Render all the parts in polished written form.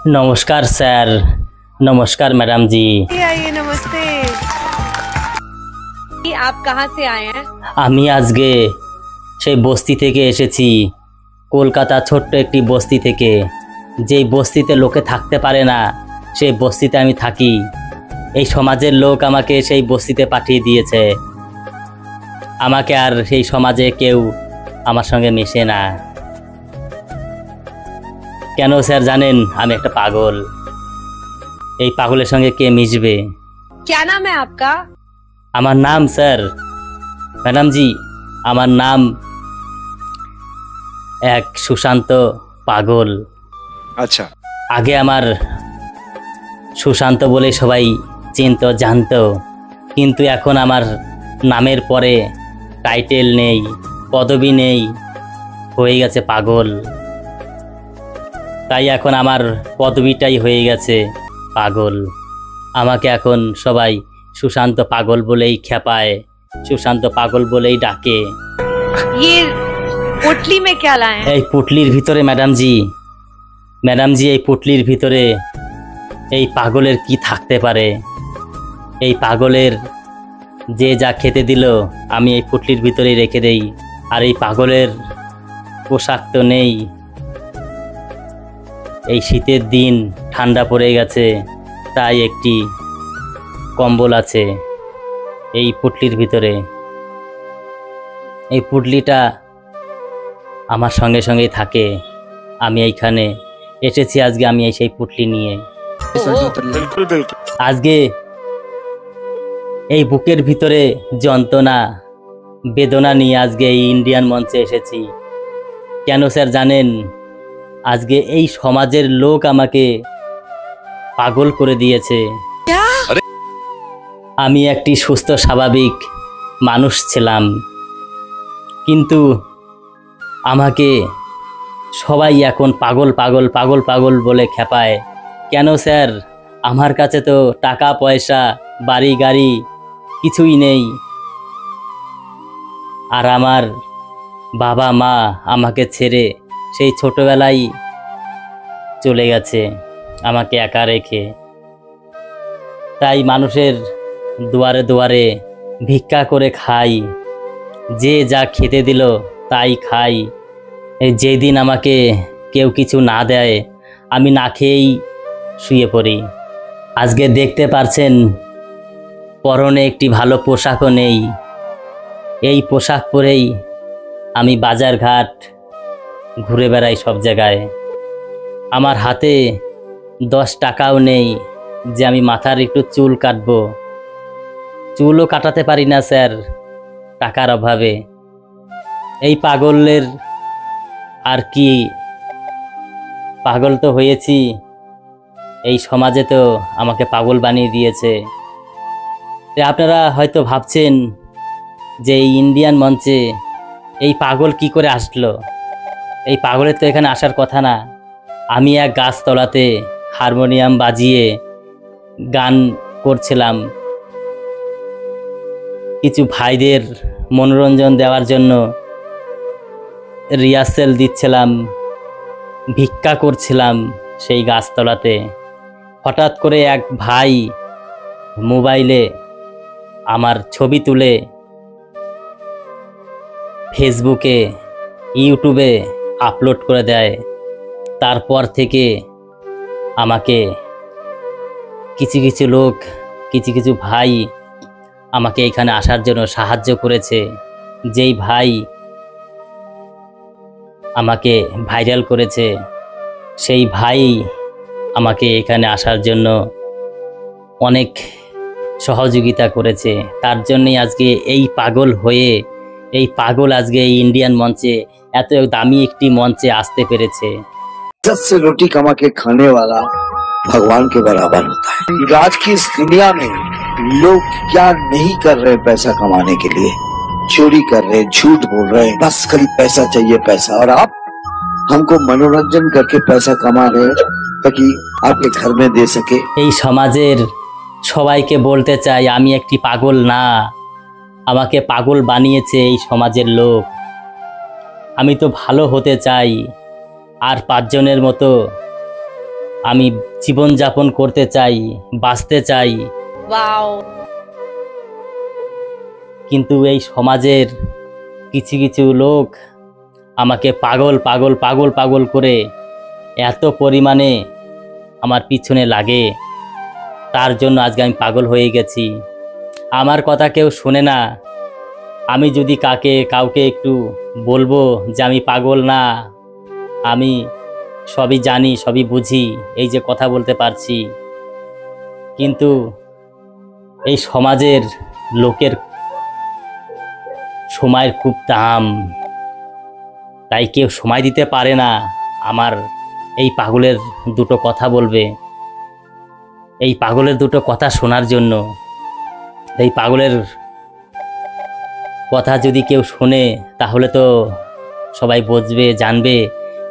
नमस्कार सर। नमस्कार मैडम जी। आइए, नमस्ते। आप कहाँ से आए हैं? আমি আজকে সেই বস্তি থেকে এসেছি, কলকাতা ছোট্ট একটি বস্তি থেকে। যেই বস্তিতে লোকে থাকতে পারে না সেই বস্তিতে আমি থাকি। এই সমাজের লোক আমাকে সেই বস্তিতে পাঠিয়ে দিয়েছে। আমাকে আর সেই সমাজে কেউ আমার সঙ্গে মিশে না। কেন স্যার জানেন? আমি একটা পাগল। এই পাগলের সঙ্গে কে মিশবে? क्या नाम है आपका? আমার নাম স্যার, ম্যাডাম জি, আমার নাম এক সুশান্ত পাগল। আচ্ছা। আগে আমার সুশান্ত বলে সবাই চিনতো জানতো, কিন্তু এখন আমার নামের পরে টাইটেল নেই, পদবি নেই, হয়ে গেছে পাগল। তাই এখন আমার পদবিটাই হয়ে গেছে পাগল। আমাকে এখন সবাই সুশান্ত পাগল বলেই খেপায়, সুশান্ত পাগল বলেই ডাকে। ये पोटली में क्या लाए हैं? এই পুটলির ভিতরে ম্যাডাম জি, এই পুটলির ভিতরে এই পাগলের কি থাকতে পারে? এই পাগলের যে যা খেতে দিল আমি এই পুটলির ভিতরেই রেখে দেই। আর এই পাগলের পোশাক তো নেই। এই শীতের দিন ঠান্ডা পড়ে গেছে, তাই একটি কম্বল আছে এই পুটলির ভিতরে। এই পুটলিটা আমার সঙ্গে সঙ্গেই থাকে। আমি এইখানে এসেছি আজকে, আমি এই সেই পুটলি নিয়ে। बिल्कुल बिल्कुल। আজকে এই বুকের ভিতরে যন্ত্রণা বেদনা নিয়ে আজকে এই ইন্ডিয়ান মঞ্চে এসেছি। কেন স্যার জানেন? আজকে এই সমাজের লোক আমাকে পাগল করে দিয়েছে। আমি একটি সুস্থ স্বাভাবিক মানুষ ছিলাম, কিন্তু আমাকে সবাই এখন পাগল পাগল পাগল পাগল বলে খেপায়। কেন স্যার? আমার কাছে তো টাকা পয়সা বাড়ি গাড়ি কিছুই নেই। আর আমার বাবা মা আমাকে ছেড়ে সেই ছোটবেলায় চলে গেছে আমাকে একা রেখে। তাই মানুষের দুয়ারে দুয়ারে ভিক্ষা করে খাই, যে যা খেতে দিল তাই খাই। যেদিন আমাকে কেউ কিছু না দেয় আমি না খেয়েই শুয়ে পড়ি। আজকে দেখতে পারছেন পরনে একটি ভালো পোশাকও নেই। এই পোশাক পরেই আমি বাজারঘাট ঘুরে বেড়াই সব জায়গায়। আমার হাতে 10 টাকাও নেই যে আমি মাথার একটু চুল কাটবো। চুলও কাটাতে পারি না স্যার টাকার অভাবে। এই পাগলের আর কি, পাগল তো হয়েছি। এই সমাজে তো আমাকে পাগল বানিয়ে দিয়েছে। আপনারা হয়তো ভাবছেন যে এই ইন্ডিয়ান মঞ্চে এই পাগল কি করে আসলো? এই পাগলের তো এখানে আসার কথা না। আমি এক গাছতলাতে হারমোনিয়াম বাজিয়ে গান করছিলাম, কিছু ভাইদের মনোরঞ্জন দেওয়ার জন্য রিহার্সেল দিচ্ছিলাম, ভিক্ষা করছিলাম সেই গাছতলাতে। হঠাৎ করে এক ভাই মোবাইলে আমার ছবি তুলে ফেসবুকে ইউটিউবে আপলোড করে দেয়। তারপর থেকে আমাকে কিছু কিছু লোক, কিছু কিছু ভাই আমাকে এখানে আসার জন্য সাহায্য করেছে। যেই ভাই আমাকে ভাইরাল করেছে সেই ভাই আমাকে এখানে আসার জন্য অনেক সহযোগিতা করেছে। তার জন্যই আজকে এই পাগল হয়ে, এই পাগল আজকে এই ইন্ডিয়ান মঞ্চে এত দামি একটি মঞ্চে আসতে পেরেছে। इज्जत से रोटी कमा के खाने वाला भगवान के बराबर होता है। आज की इस दुनिया में लोग क्या नहीं कर रहे पैसा कमाने के लिए? चोरी कर रहे, झूठ बोल रहे, बस खाली पैसा चाहिए पैसा। और आप हमको मनोरंजन करके पैसा कमा रहे हैं ताकि आपके घर में दे सके। এই সমাজের সবাইকে বলতে চাই আমি একটি পাগল না, আমাকে পাগল বানিয়েছে এই সমাজের লোক। আমি তো ভালো হতে চাই, আর 5 জনের মতো আমি জীবন যাপন করতে চাই, বাঁচতে চাই, वाओ। কিন্তু এই সমাজের কিছু কিছু লোক আমাকে পাগল পাগল পাগল পাগল করে এত পরিমাণে আমার পিছনে লাগে, তার জন্য আজকে আমি পাগল হয়ে গেছি। আমার কথা কেউ শোনে না। আমি যদি কাউকে একটু বলবো যে আমি পাগল না, আমি সবই জানি, সবই বুঝি, এই যে কথা বলতে পারছি, কিন্তু এই সমাজের লোকের সময়ের খুব দাম, তাই কেউ সময় দিতে পারে না আমার এই পাগলের দুটো কথা বলবে, এই পাগলের দুটো কথা শোনার জন্য। এই পাগলের কথা যদি কেউ শোনে তাহলে তো সবাই বুঝবে, জানবে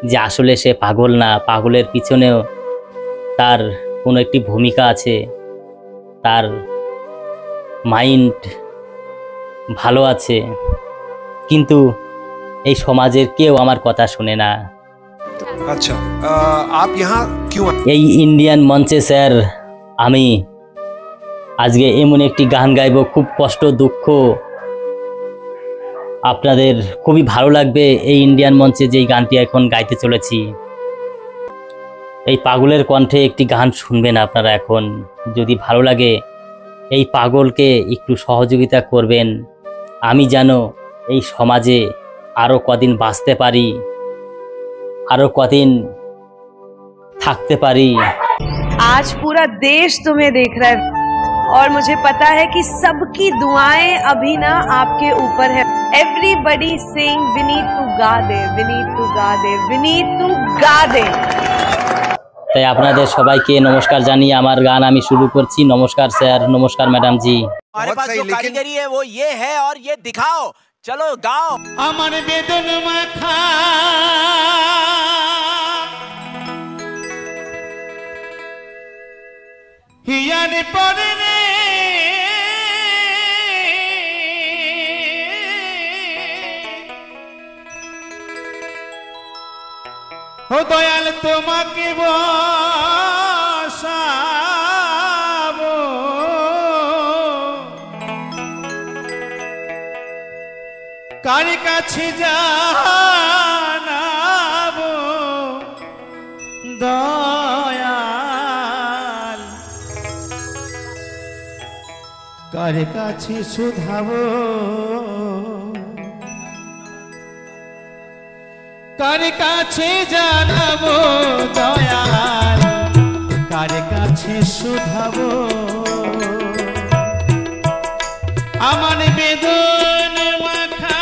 যে আসলে সে পাগল না, পাগলের পিছনেও তার কোনো একটি ভূমিকা আছে, তার মাইন্ড ভালো আছে, কিন্তু এই সমাজের কেউ আমার কথা শোনে না। अच्छा आप यहाँ क्यों आए? এই ইন্ডিয়ান মঞ্চে স্যার আমি আজকে এমন একটি গান গাইব, খুব কষ্ট দুঃখ, আপনাদের খুবই ভালো লাগবে। এই ইন্ডিয়ান মঞ্চে যেই গানটি এখন গাইতে চলেছি, এই পাগলের কণ্ঠে একটি গান শুনবেন আপনারা এখন। যদি ভালো লাগে এই পাগলকে একটু সহযোগিতা করবেন, আমি যেন এই সমাজে আরও কদিন বাঁচতে পারি, আরও কদিন থাকতে পারি। आज पूरा देश तुम्हें देख रहा है और मुझे पता है कि सबकी दुआएं अभी ना आपके ऊपर है। Everybody saying we need to gather, we need to gather, we need to गा दे। তাই আপনাদের সবাইকে নমস্কার জানিয়ে আমার গান আমি শুরু করছি। নমস্কার স্যার, নমস্কার ম্যাডাম জি। हमारे पास जो कारीगरी है वो ये है और ये दिखाओ, चलो गाओ। अमर बेदन मखा हियार पड़ने हो दयाल তোমাকে বসাবো, কার কাছে জানাবো দয়াল, কার কাছে শুধাবো, কার কাছে জানাবো দয়াল, কার কাছে শুধাবো আমার বেদন মাখা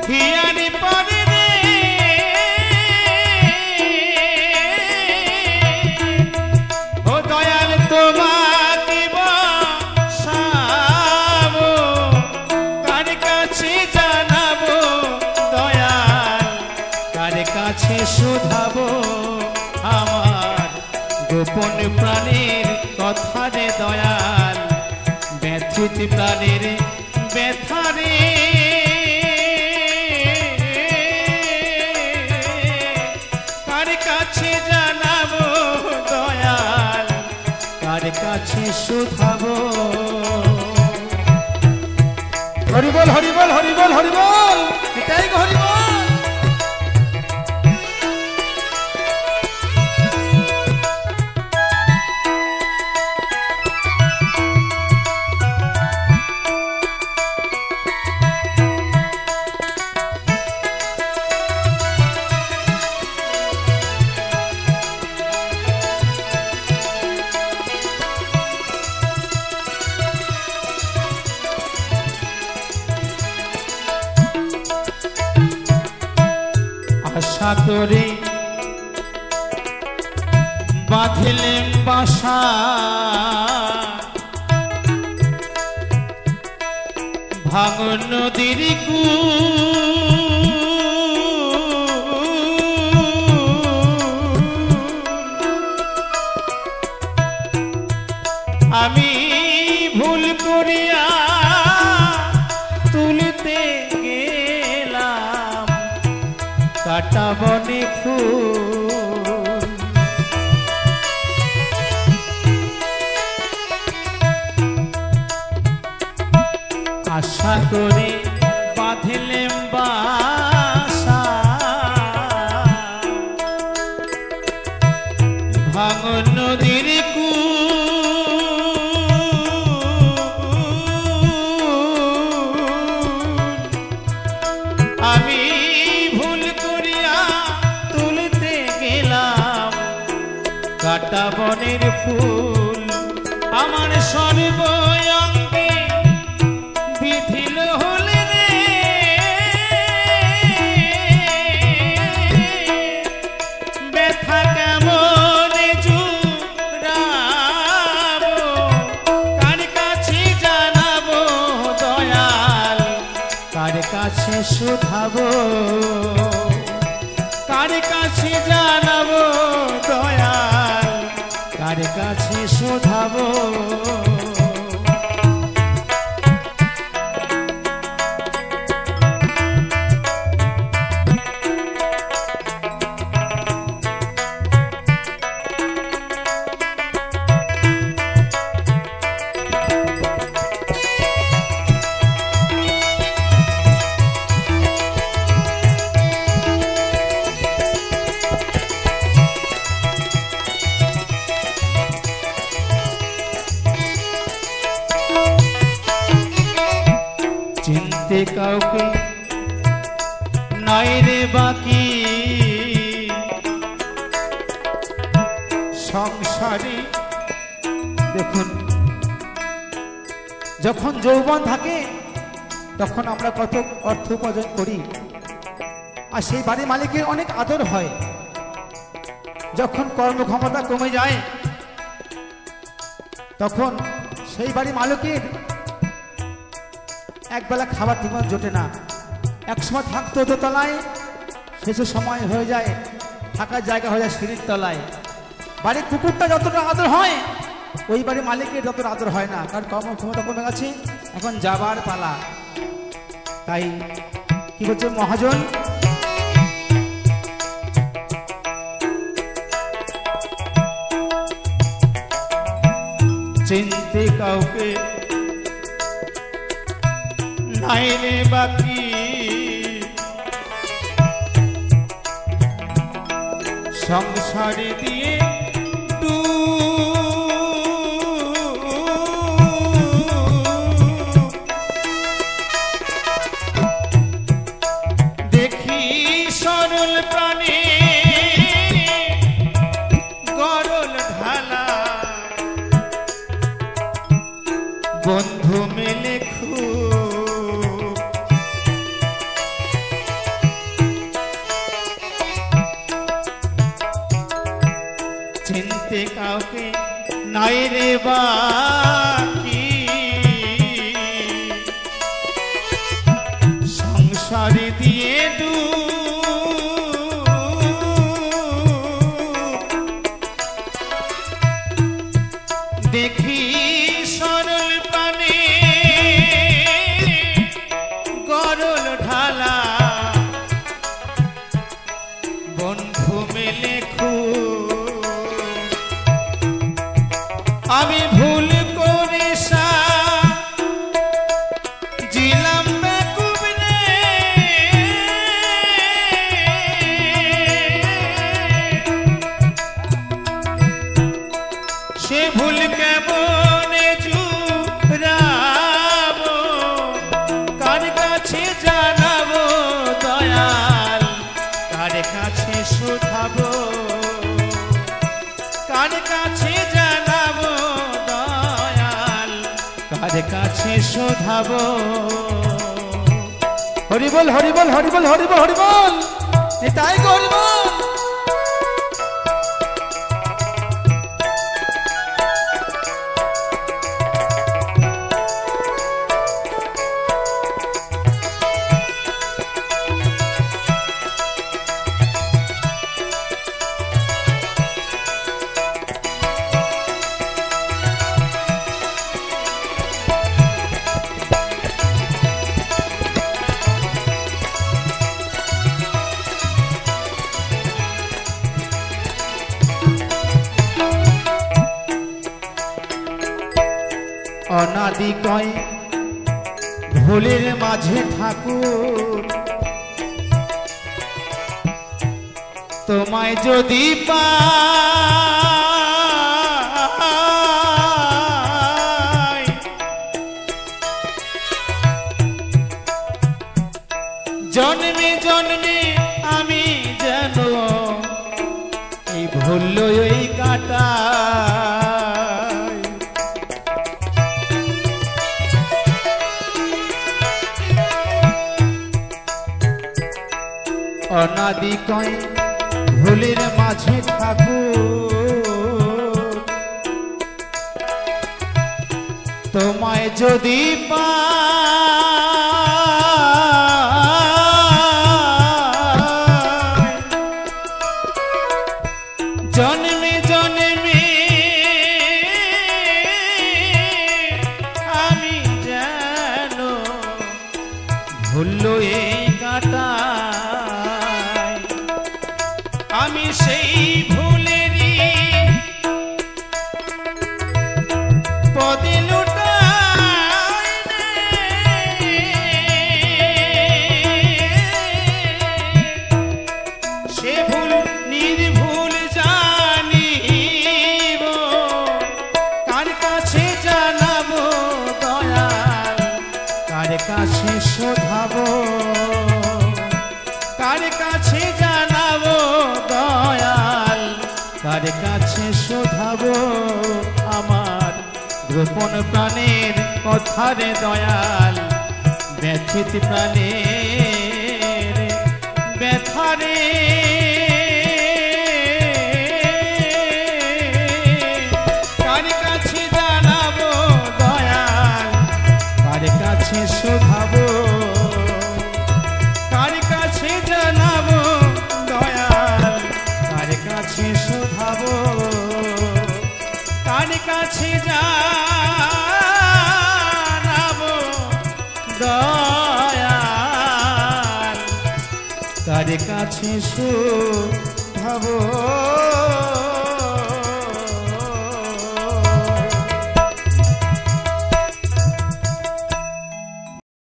হিয়ারি পরে রে। ও দয়াল তোমাকে বসাবো, কার কাছে জানাবো দয়াল, কার কাছে শুধাবো আমার গোপন প্রাণের কথা রে দয়াল, ব্যথিত প্রাণের ব্যথা রে। কার কাছে জানাবো দয়াল, কার কাছে শুধাবো। হরিবল হরিবল হরিবল হরিবল, এটাই হরিবল। আশা করে বাঁধলেম বাসা, ভাঙন নদীর আমি ভুল করিয়া তুলতে গেলাম, কাটা বনে ফুল আশা করে বাঁধলেম বাসা ভাঙন নদীর আমি ভুল করিয়া তুলতে গেলাম কাটা বনের ফুল আমার সর্বঙ্গে বিধিল হলে রে ব্যথা কেমন জুড়াবো কার কাছে জানাবো দয়াল কার কাছে শুধাবো কার কাছে জানাবো দয়াল কার কাছে শুধাবো চিনতে কাউকে নাই রে বাকি সংসারে দেখুন যখন যৌবন থাকে তখন আমরা কত অর্থ উপার্জন করি আর সেই বাড়ির মালিকের অনেক আদর হয় যখন কর্মক্ষমতা কমে যায় তখন সেই বাড়ির মালিকের একবেলা খাবার ঠিকমতো জোটে না একসময় থাকতো দোতলায় শেষ সময় হয়ে যায় থাকার জায়গা হয়ে যায় সিঁড়ির তলায় বাড়ির কুকুরটা যতটা আদর হয় ওই বাড়ির মালিকের যতটা আদর হয় না কারণ কর্মক্ষমতা কমে গেছে এখন যাবার পালা তাই কি বলছে মহাজন চিনতে কাউকে নাই রে বাকি সংসারে দিয়ে দেখি সরল প্রাণে গরল ঢালা বন্ধু মেলে চিনতে কাউকে নাই রে বাকি সংসারে দিয়ে দেখি সরল প্রাণে গরল ঢালা বন্ধু মেলে আমি ভুল করে জিলাম বেকুব রে সে ভুল কেমন জুড়াবো কার কাছে জানাবো দয়াল কার কাছে শুধাবো কার কাছে জানাবো দয়াল কার কাছে শোধাবো হরিবল হরিবল হরিবল হরিবল হরিবল এটাই হরিবল অনাদি কয় ভুলের মাঝে ঠাকুর তোমায় যদি পাই জন্মে জন্মে আমি যেন এই ভুলল এই কাটা অনাদি কয় ভুলের মাঝে ঠাকুর তোমায় যদি পাই জন্মে জন্মে আমি যেন ভুলল এই কাটা আমি সেই ভুলেরই পদে লুটাই সে ভুল নির্ভুল জানিব কার কাছে জানাবো দয়াল কার কাছে শোধাবো কার কাছে জানাবো দয়াল কার কাছে শোধাবো আমার গোপন প্রাণের কথারে দয়াল ব্যথিত প্রাণের ব্যথারে কার কাছে জানাবো দয়াল কার কাছে শোধাবো কার কাছে জানাবো দয়াল কার কাছে শোধাবো কার কাছে জানাবো দয়াল কার কাছে শোধাবো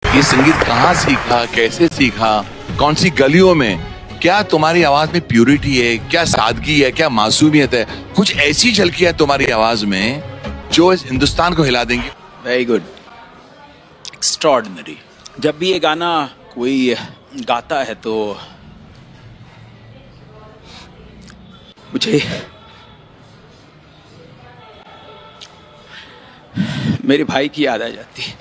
ये संगीत कहाँ सीखा, कैसे सीखा, कौन सी गलियों में? क्या तुम्हारी आवाज में प्यूरिटी है, क्या सादगी है, क्या मासूमियत है? कुछ ऐसी झलकियां तुम्हारी आवाज में जो इस हिंदुस्तान को हिला देंगी। Very good, extraordinary. जब भी ये गाना कोई गाता है तो मुझे मेरे भाई की याद आ जाती है।